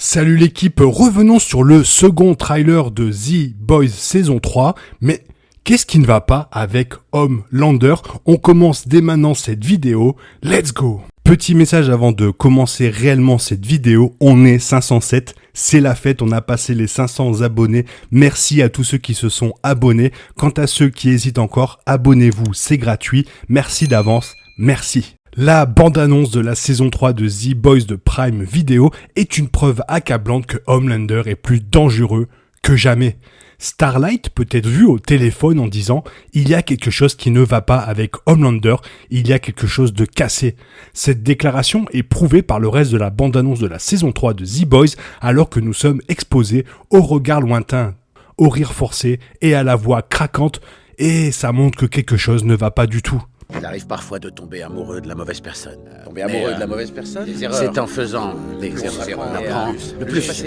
Salut l'équipe, revenons sur le second trailer de The Boys saison 3, mais qu'est-ce qui ne va pas avec Homelander? On commence dès maintenant cette vidéo, let's go! Petit message avant de commencer réellement cette vidéo, on est 507, c'est la fête, on a passé les 500 abonnés, merci à tous ceux qui se sont abonnés, quant à ceux qui hésitent encore, abonnez-vous, c'est gratuit, merci d'avance, merci. La bande-annonce de la saison 3 de The Boys de Prime Video est une preuve accablante que Homelander est plus dangereux que jamais. Starlight peut être vu au téléphone en disant « Il y a quelque chose qui ne va pas avec Homelander, il y a quelque chose de cassé ». Cette déclaration est prouvée par le reste de la bande-annonce de la saison 3 de The Boys alors que nous sommes exposés au regard lointain, au rire forcé et à la voix craquante et ça montre que quelque chose ne va pas du tout. Il arrive parfois de tomber amoureux de la mauvaise personne. Tomber amoureux de la mauvaise personne? Des erreurs. C'est en faisant des erreurs qu'on apprend le plus.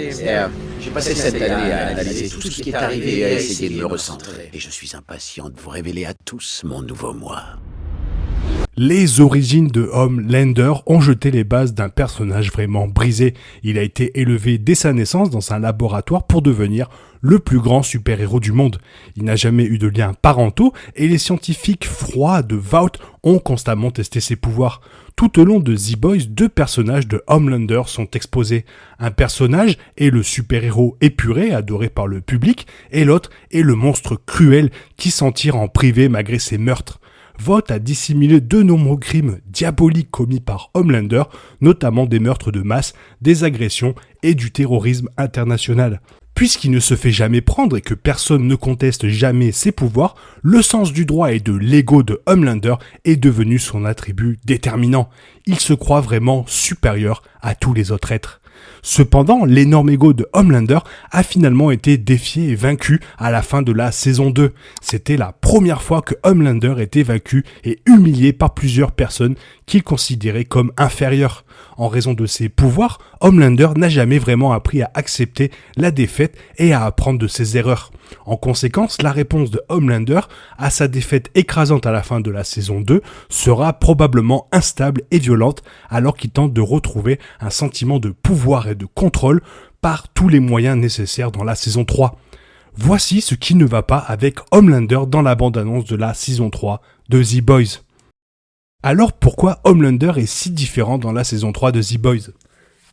J'ai passé cette année à analyser tout ce qui est arrivé et à essayer de me recentrer. Et je suis impatient de vous révéler à tous mon nouveau moi. Les origines de Homelander ont jeté les bases d'un personnage vraiment brisé. Il a été élevé dès sa naissance dans un laboratoire pour devenir le plus grand super-héros du monde. Il n'a jamais eu de liens parentaux et les scientifiques froids de Vought ont constamment testé ses pouvoirs. Tout au long de The Boys, deux personnages de Homelander sont exposés. Un personnage est le super-héros épuré, adoré par le public, et l'autre est le monstre cruel qui s'en tire en privé malgré ses meurtres. Vought a dissimulé de nombreux crimes diaboliques commis par Homelander, notamment des meurtres de masse, des agressions et du terrorisme international. Puisqu'il ne se fait jamais prendre et que personne ne conteste jamais ses pouvoirs, le sens du droit et de l'ego de Homelander est devenu son attribut déterminant. Il se croit vraiment supérieur à tous les autres êtres. Cependant, l'énorme ego de Homelander a finalement été défié et vaincu à la fin de la saison 2. C'était la première fois que Homelander était vaincu et humilié par plusieurs personnes qu'il considérait comme inférieures. En raison de ses pouvoirs, Homelander n'a jamais vraiment appris à accepter la défaite et à apprendre de ses erreurs. En conséquence, la réponse de Homelander à sa défaite écrasante à la fin de la saison 2 sera probablement instable et violente alors qu'il tente de retrouver un sentiment de pouvoir et de contrôle par tous les moyens nécessaires dans la saison 3. Voici ce qui ne va pas avec Homelander dans la bande-annonce de la saison 3 de The Boys. Alors pourquoi Homelander est si différent dans la saison 3 de The Boys ?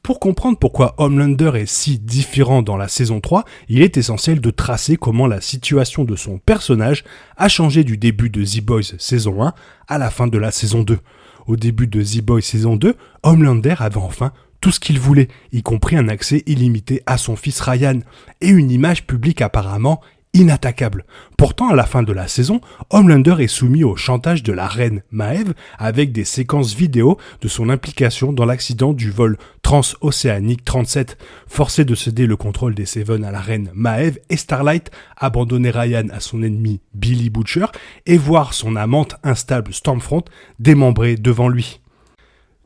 Pour comprendre pourquoi Homelander est si différent dans la saison 3, il est essentiel de tracer comment la situation de son personnage a changé du début de The Boys saison 1 à la fin de la saison 2. Au début de The Boys saison 2, Homelander avait enfin tout ce qu'il voulait, y compris un accès illimité à son fils Ryan, et une image publique apparemment inattaquable. Pourtant, à la fin de la saison, Homelander est soumis au chantage de la reine Maeve avec des séquences vidéo de son implication dans l'accident du vol transocéanique 37. Forcé de céder le contrôle des Seven à la reine Maeve et Starlight, abandonner Ryan à son ennemi Billy Butcher et voir son amante instable Stormfront démembrée devant lui.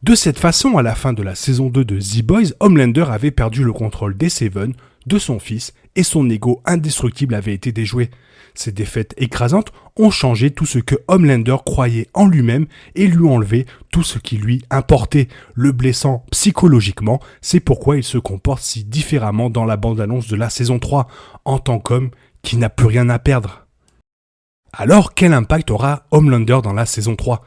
De cette façon, à la fin de la saison 2 de The Boys, Homelander avait perdu le contrôle des Seven, de son fils, et son ego indestructible avait été déjoué. Ces défaites écrasantes ont changé tout ce que Homelander croyait en lui-même et lui enlevé tout ce qui lui importait, le blessant psychologiquement. C'est pourquoi il se comporte si différemment dans la bande-annonce de la saison 3, en tant qu'homme qui n'a plus rien à perdre. Alors, quel impact aura Homelander dans la saison 3 ?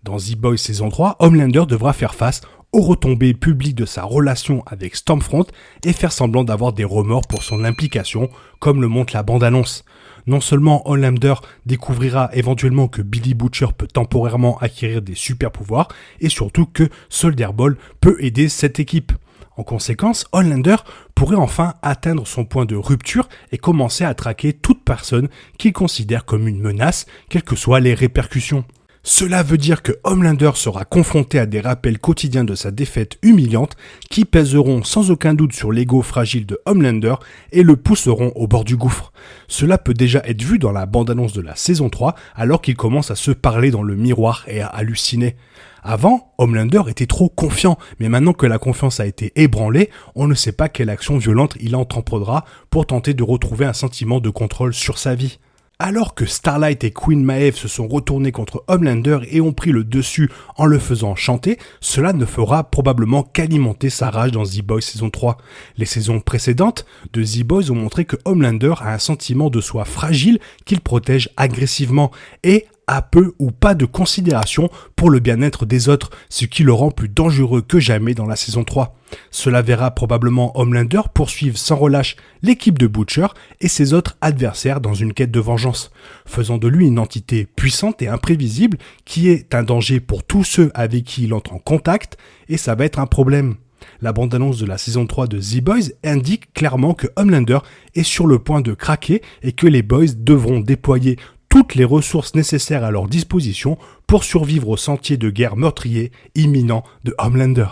Dans The Boys saison 3, Homelander devra faire face aux retombées publiques de sa relation avec Stormfront et faire semblant d'avoir des remords pour son implication, comme le montre la bande-annonce. Non seulement Homelander découvrira éventuellement que Billy Butcher peut temporairement acquérir des super-pouvoirs, et surtout que Soldier Boy peut aider cette équipe. En conséquence, Homelander pourrait enfin atteindre son point de rupture et commencer à traquer toute personne qu'il considère comme une menace, quelles que soient les répercussions. Cela veut dire que Homelander sera confronté à des rappels quotidiens de sa défaite humiliante qui pèseront sans aucun doute sur l'ego fragile de Homelander et le pousseront au bord du gouffre. Cela peut déjà être vu dans la bande-annonce de la saison 3 alors qu'il commence à se parler dans le miroir et à halluciner. Avant, Homelander était trop confiant, mais maintenant que la confiance a été ébranlée, on ne sait pas quelle action violente il entreprendra pour tenter de retrouver un sentiment de contrôle sur sa vie. Alors que Starlight et Queen Maeve se sont retournés contre Homelander et ont pris le dessus en le faisant chanter, cela ne fera probablement qu'alimenter sa rage dans The Boys saison 3. Les saisons précédentes de The Boys ont montré que Homelander a un sentiment de soi fragile qu'il protège agressivement et a peu ou pas de considération pour le bien-être des autres, ce qui le rend plus dangereux que jamais dans la saison 3. Cela verra probablement Homelander poursuivre sans relâche l'équipe de Butcher et ses autres adversaires dans une quête de vengeance, faisant de lui une entité puissante et imprévisible qui est un danger pour tous ceux avec qui il entre en contact, et ça va être un problème. La bande-annonce de la saison 3 de The Boys indique clairement que Homelander est sur le point de craquer et que les Boys devront déployer toutes les ressources nécessaires à leur disposition pour survivre au sentier de guerre meurtrier imminent de Homelander.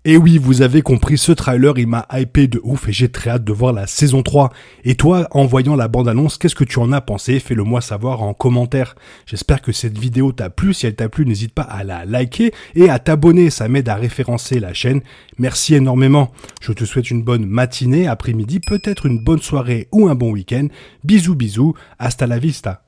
Et oui, vous avez compris, ce trailer il m'a hypé de ouf et j'ai très hâte de voir la saison 3. Et toi, en voyant la bande-annonce, qu'est-ce que tu en as pensé? Fais-le moi savoir en commentaire. J'espère que cette vidéo t'a plu. Si elle t'a plu, n'hésite pas à la liker et à t'abonner, ça m'aide à référencer la chaîne. Merci énormément. Je te souhaite une bonne matinée, après-midi, peut-être une bonne soirée ou un bon week-end. Bisous bisous, hasta la vista.